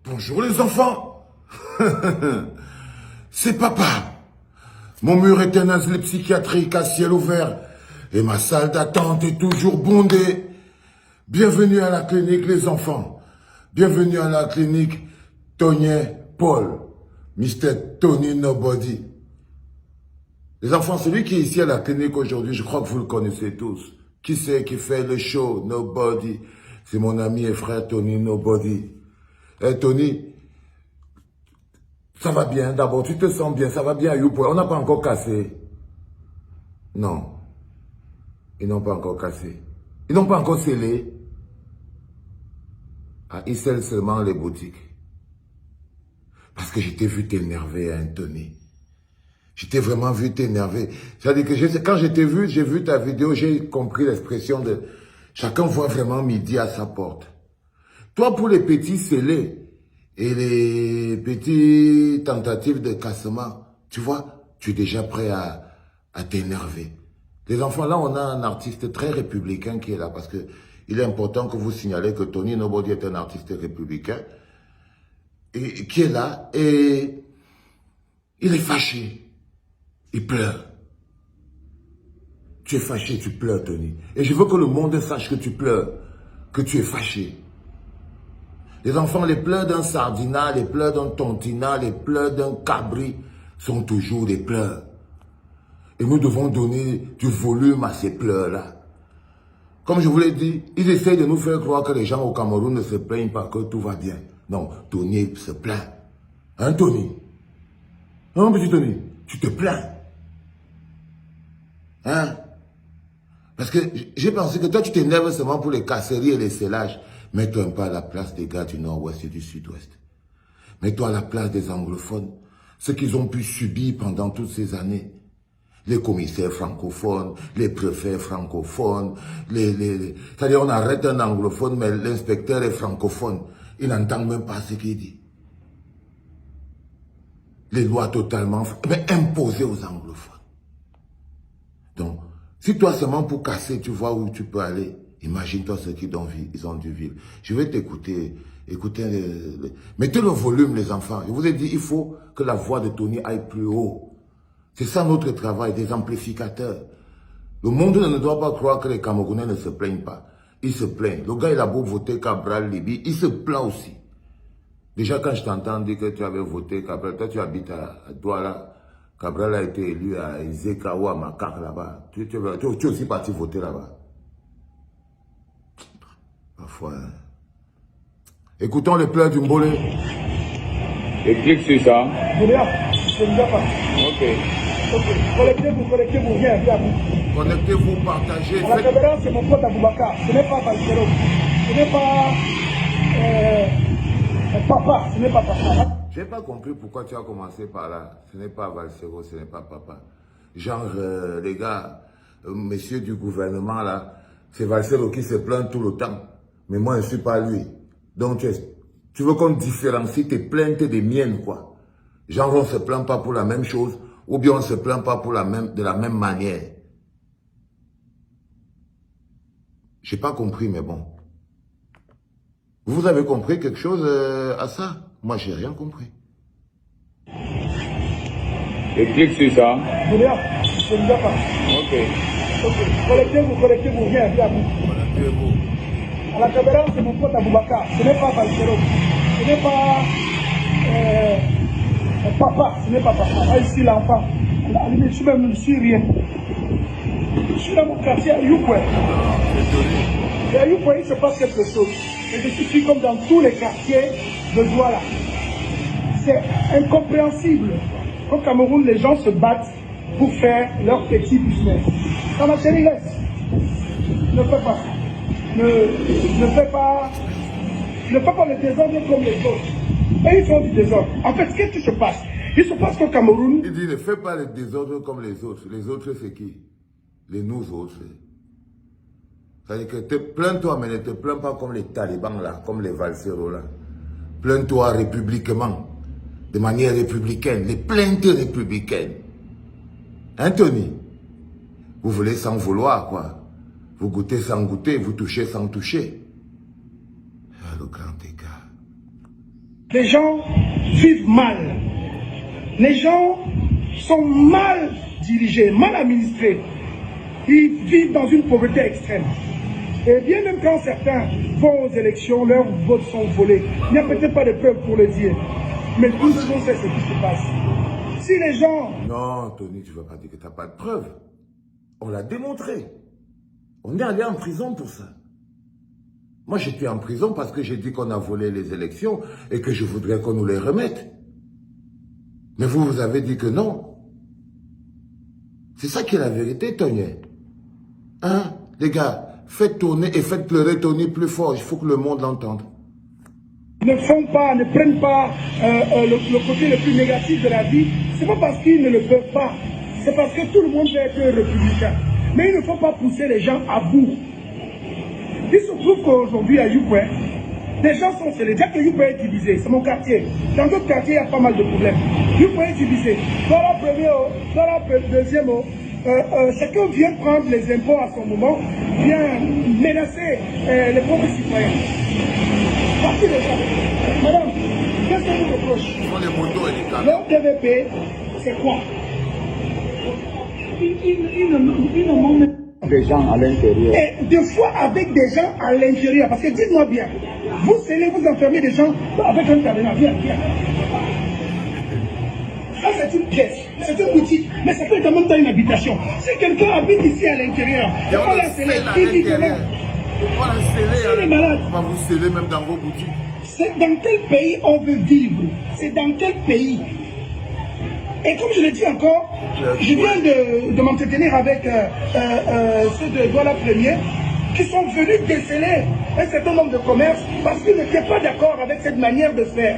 Bonjour les enfants. C'est papa. Mon mur est un asile psychiatrique à ciel ouvert et ma salle d'attente est toujours bondée. Bienvenue à la clinique les enfants. Bienvenue à la clinique Tony Paul, Mr. Tony Nobody. Les enfants, celui qui est ici à la clinique aujourd'hui, je crois que vous le connaissez tous. Qui c'est qui fait le show Nobody? C'est mon ami et frère Tony Nobody. Eh Tony, ça va bien d'abord, tu te sens bien, ça va bien à Youpoint. On n'a pas encore cassé. Non, ils n'ont pas encore cassé. Ils n'ont pas encore scellé. Ah, ils scellent seulement les boutiques. Parce que je t'ai vu t'énerver, hein, Tony. Je t'ai vraiment vu t'énerver. C'est-à-dire que quand je t'ai vu, j'ai vu ta vidéo, j'ai compris l'expression de chacun voit vraiment midi à sa porte. Toi, pour les petits scellés et les petites tentatives de cassement, tu vois, tu es déjà prêt à t'énerver. Les enfants, là, on a un artiste très républicain qui est là parce que il est important que vous signalez que Tony Nobody est un artiste républicain et qui est là et il est fâché. Il pleure. Tu es fâché, tu pleures, Tony. Et je veux que le monde sache que tu pleures, que tu es fâché. Les enfants, les pleurs d'un sardinat, les pleurs d'un tontinat, les pleurs d'un cabri sont toujours des pleurs. Et nous devons donner du volume à ces pleurs-là. Comme je vous l'ai dit, ils essayent de nous faire croire que les gens au Cameroun ne se plaignent pas, que tout va bien. Non, Tony se plaint. Hein, Tony? Hein, petit Tony? Tu te plains. Hein? Parce que j'ai pensé que toi, tu t'énerves seulement pour les casseries et les scellages. Mets-toi un peu à la place des gars du nord-ouest et du sud-ouest. Mets-toi à la place des anglophones. Ce qu'ils ont pu subir pendant toutes ces années. Les commissaires francophones, les préfets francophones, c'est-à-dire on arrête un anglophone, mais l'inspecteur est francophone. Il n'entend même pas ce qu'il dit. Les lois totalement imposées aux anglophones. Donc, si toi seulement pour casser, tu vois où tu peux aller, imagine-toi ce qu'ils ont dû vivre. Je vais t'écouter, mettez le volume les enfants. Je vous ai dit, il faut que la voix de Tony aille plus haut. C'est ça notre travail, des amplificateurs. Le monde ne doit pas croire que les Camerounais ne se plaignent pas. Ils se plaignent. Le gars, il a beau voter Cabral Libye, il se plaint aussi. Déjà, quand je t'entends dire que tu avais voté Cabral, toi tu habites à Douala, Cabral a été élu à Izeka ou à Makar là-bas. Tu es aussi parti voter là-bas. Parfois. Hein. Écoutons les pleurs du Mbolé. Et clique sur ça. C'est déjà parti. Ok. Connectez-vous, viens à vous. Connectez-vous, partagez. La caméra, c'est mon pote Aboubakar. Ce n'est pas Valsero. Ce n'est pas papa. Ce n'est pas papa. Je n'ai pas compris pourquoi tu as commencé par là. Ce n'est pas Valsero, ce n'est pas papa. Genre, les gars, messieurs du gouvernement là, c'est Valsero qui se plaint tout le temps. Mais moi, je ne suis pas lui. Donc, tu veux qu'on différencie tes plaintes des miennes, quoi. Genre, on ne se plaint pas pour la même chose, ou bien on ne se plaint pas pour de la même manière. Je n'ai pas compris, mais bon. Vous avez compris quelque chose à ça? Moi, j'ai rien compris. Et clique sur ça. C'est déjà parti. Ok. Connectez-vous, viens à vous. Connectez-vous. À la caméra, c'est mon pote Aboubakar. Ce n'est pas Valsero. Ce n'est pas papa. Ce n'est pas papa. Ah, ici, l'enfant. Je suis même, je suis rien. Je suis dans mon quartier à Youpoint. Et à Youpoint, il se passe quelque chose. Et je suis comme dans tous les quartiers de Douala. C'est incompréhensible. Au Cameroun, les gens se battent pour faire leur petit business. Ça m'a chérie, laisse. Ne fais pas ça. Ne fais pas le désordre comme les autres. Et ils font du désordre. En fait, qu'est-ce qui se passe? Il se passe qu'au Cameroun... Il dit, ne fais pas le désordre comme les autres. Les autres, c'est qui? Les nous autres. C'est-à-dire que plains-toi, mais ne te plains pas comme les talibans là, comme les valseros là. Plains-toi républiquement, de manière républicaine, les plaintes républicaines. Hein, Tony? Vous voulez sans vouloir, quoi. Vous goûtez sans goûter, vous touchez sans toucher. Ah, le grand écart. Les gens vivent mal. Les gens sont mal dirigés, mal administrés. Ils vivent dans une pauvreté extrême. Et bien même quand certains vont aux élections, leurs votes sont volés. Il n'y a peut-être pas de preuves pour le dire. Mais tout le monde sait ce qui se passe. Si les gens... Non, Tony, tu ne vas pas dire que tu n'as pas de preuves. On l'a démontré. On est allé en prison pour ça. Moi, j'étais en prison parce que j'ai dit qu'on a volé les élections et que je voudrais qu'on nous les remette. Mais vous, vous avez dit que non. C'est ça qui est la vérité, Tony. Hein, les gars, faites tourner et faites pleurer Tony plus fort. Il faut que le monde l'entende. Ne font pas, ne prennent pas le côté le plus négatif de la vie. C'est pas parce qu'ils ne le peuvent pas. C'est parce que tout le monde veut être républicain. Mais il ne faut pas pousser les gens à bout. Il se trouve qu'aujourd'hui à Youpoué, les gens sont scellés. Déjà que Youpoué est divisé, c'est mon quartier. Dans d'autres quartiers, il y a pas mal de problèmes. Youpoué est divisé. Dans la première, dans la deuxième, chacun vient prendre les impôts à son moment, vient menacer les pauvres citoyens. Partie des gens. Madame, qu'est-ce que vous reprochez? Les motos et les camions. Le TVP, c'est quoi? Ils ne m'ont Des gens à l'intérieur. et des fois avec des gens à l'intérieur. Parce que dites-moi bien, vous scellez, vous enfermez des gens avec un cadenas. Viens, viens. Ça, c'est une pièce, c'est une boutique, mais ça peut être en même temps une habitation. Si quelqu'un habite ici à l'intérieur, on l'a scellé, il dit que non. On l'a scellé. Il est malade. On va vous sceller même dans vos boutiques. C'est dans quel pays on veut vivre? C'est dans quel pays? Et comme je le dis encore, je viens de m'entretenir avec ceux de Douala Premier qui sont venus déceler un certain nombre de commerces parce qu'ils n'étaient pas d'accord avec cette manière de faire.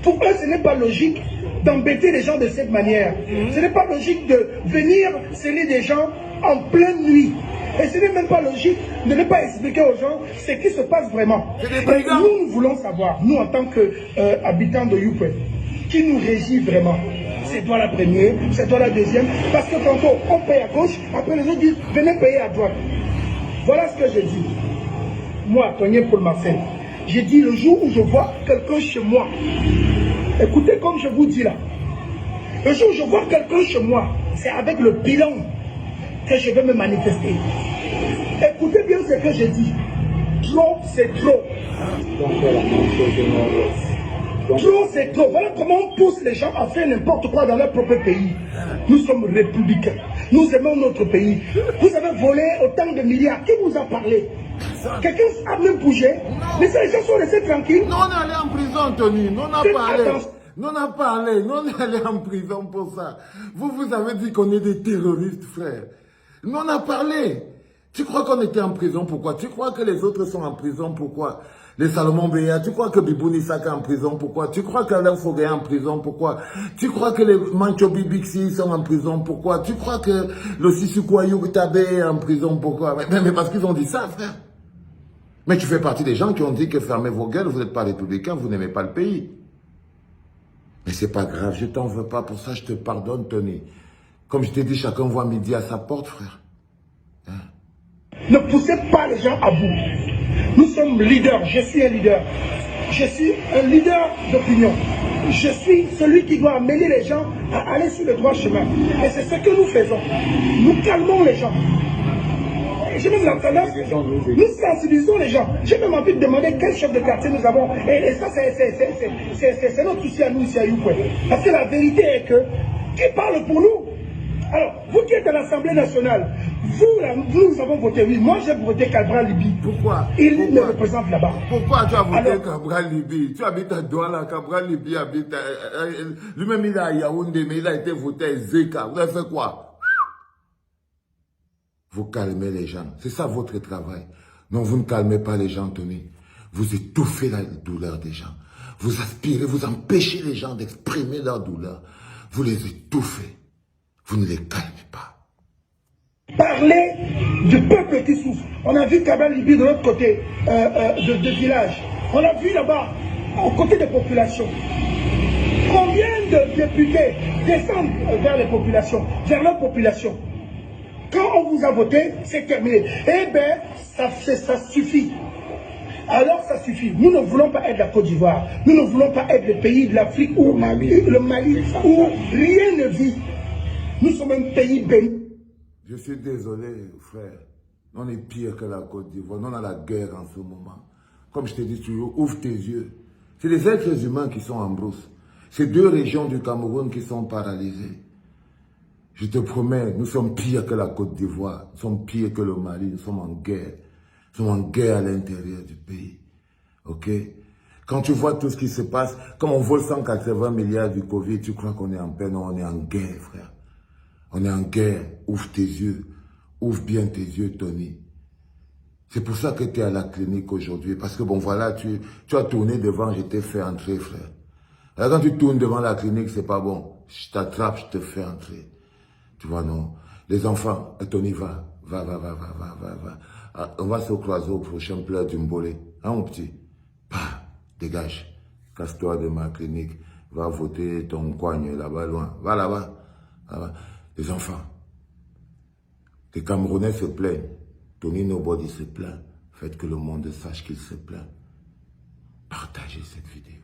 Pour eux, ce n'est pas logique d'embêter les gens de cette manière. Ce n'est pas logique de venir sceller des gens en pleine nuit. Et ce n'est même pas logique de ne pas expliquer aux gens ce qui se passe vraiment. Et nous voulons savoir, nous en tant qu'habitants de Youpoué, qui nous régit vraiment. C'est toi la première, c'est toi la deuxième, parce que tantôt on paye à gauche, après les autres disent venez payer à droite. Voilà ce que je dis. Moi, Tony Paul Marcel, j'ai dit le jour où je vois quelqu'un chez moi, écoutez comme je vous dis là, le jour où je vois quelqu'un chez moi, c'est avec le bilan que je vais me manifester. Écoutez bien ce que je dis. Trop, c'est trop. Trop, c'est trop. Voilà comment on pousse les gens à faire n'importe quoi dans leur propre pays. Nous sommes républicains. Nous aimons notre pays. Vous avez volé autant de milliards. Qui vous a parlé? Quelqu'un a même bougé? Mais ces gens sont restés tranquilles. Non, on est allé en prison, Tony. Non, on a parlé. Non, on a parlé. Non, on est allé en prison pour ça. Vous avez dit qu'on est des terroristes, frère. Non, on a parlé. Tu crois qu'on était en prison, pourquoi? Tu crois que les autres sont en prison, pourquoi? Les Salomon Béa, tu crois que Bibouni Saka est en prison, pourquoi? Tu crois qu'Alain Fogué est en prison, pourquoi? Tu crois que les Manchobi Bixi sont en prison, pourquoi? Tu crois que le Sissoukoyou Tabé est en prison, pourquoi? Mais parce qu'ils ont dit ça, frère. Mais tu fais partie des gens qui ont dit que fermez vos gueules, vous n'êtes pas républicains, vous n'aimez pas le pays. Mais c'est pas grave, je t'en veux pas, pour ça je te pardonne, Tony. Comme je t'ai dit, chacun voit midi à sa porte, frère. Hein? Ne poussez pas les gens à bout. Nous sommes leaders, je suis un leader. Je suis un leader d'opinion. Je suis celui qui doit amener les gens à aller sur le droit chemin. Et c'est ce que nous faisons. Nous calmons les gens. J'ai même la tendance, nous sensibilisons les gens. J'ai même envie de demander quel chef de quartier nous avons. Et ça, c'est notre souci à nous ici à Youpoué. Parce que la vérité est que, qui parle pour nous? Alors, vous qui êtes à l'Assemblée nationale, vous, là, nous avons voté oui. Moi, j'ai voté Cabral Libi. Pourquoi? Il me représente là-bas. Pourquoi tu as voté Cabral Libi? Tu habites à Douala, Cabral Libi habite lui-même il est à Yaoundé, mais il a été voté à Zeka. Vous avez fait quoi? Vous calmez les gens. C'est ça votre travail. Non, vous ne calmez pas les gens, Tony. Vous étouffez la douleur des gens. Vous aspirez, vous empêchez les gens d'exprimer leur douleur. Vous les étouffez. Vous ne les calmez pas. Parlez du peuple qui souffre. On a vu Cabral Libi de l'autre côté de village. On a vu là-bas, aux côtés des populations. Combien de députés descendent vers les populations, vers leur population? Quand on vous a voté, c'est terminé. Eh bien, ça suffit. Alors ça suffit. Nous ne voulons pas être la Côte d'Ivoire. Nous ne voulons pas être le pays de l'Afrique où le Mali où rien ne vit. Nous sommes un pays béni. Je suis désolé, frère. On est pire que la Côte d'Ivoire. On a la guerre en ce moment. Comme je te dis toujours, ouvre tes yeux. C'est les êtres humains qui sont en brousse. C'est 2 régions du Cameroun qui sont paralysées. Je te promets, nous sommes pires que la Côte d'Ivoire. Nous sommes pires que le Mali. Nous sommes en guerre. Nous sommes en guerre à l'intérieur du pays. Ok? Quand tu vois tout ce qui se passe, comme on vole 180 milliards du Covid, tu crois qu'on est en paix? Non, on est en guerre, frère. On est en guerre. Ouvre tes yeux. Ouvre bien tes yeux, Tony. C'est pour ça que tu es à la clinique aujourd'hui. Parce que bon, voilà, tu as tourné devant, je t'ai fait entrer, frère. Alors, quand tu tournes devant la clinique, c'est pas bon. Je t'attrape, je te fais entrer. Tu vois, non. Les enfants, Tony, va. Ah, on va se croiser au prochain plat du Mbolé. Hein, mon petit? Bah, dégage. Casse-toi de ma clinique. Va voter ton coigne là-bas, loin. Va là-bas. Là-bas. Les enfants. Les Camerounais se plaignent. Tony Nobody se plaint. Faites que le monde sache qu'il se plaint. Partagez cette vidéo.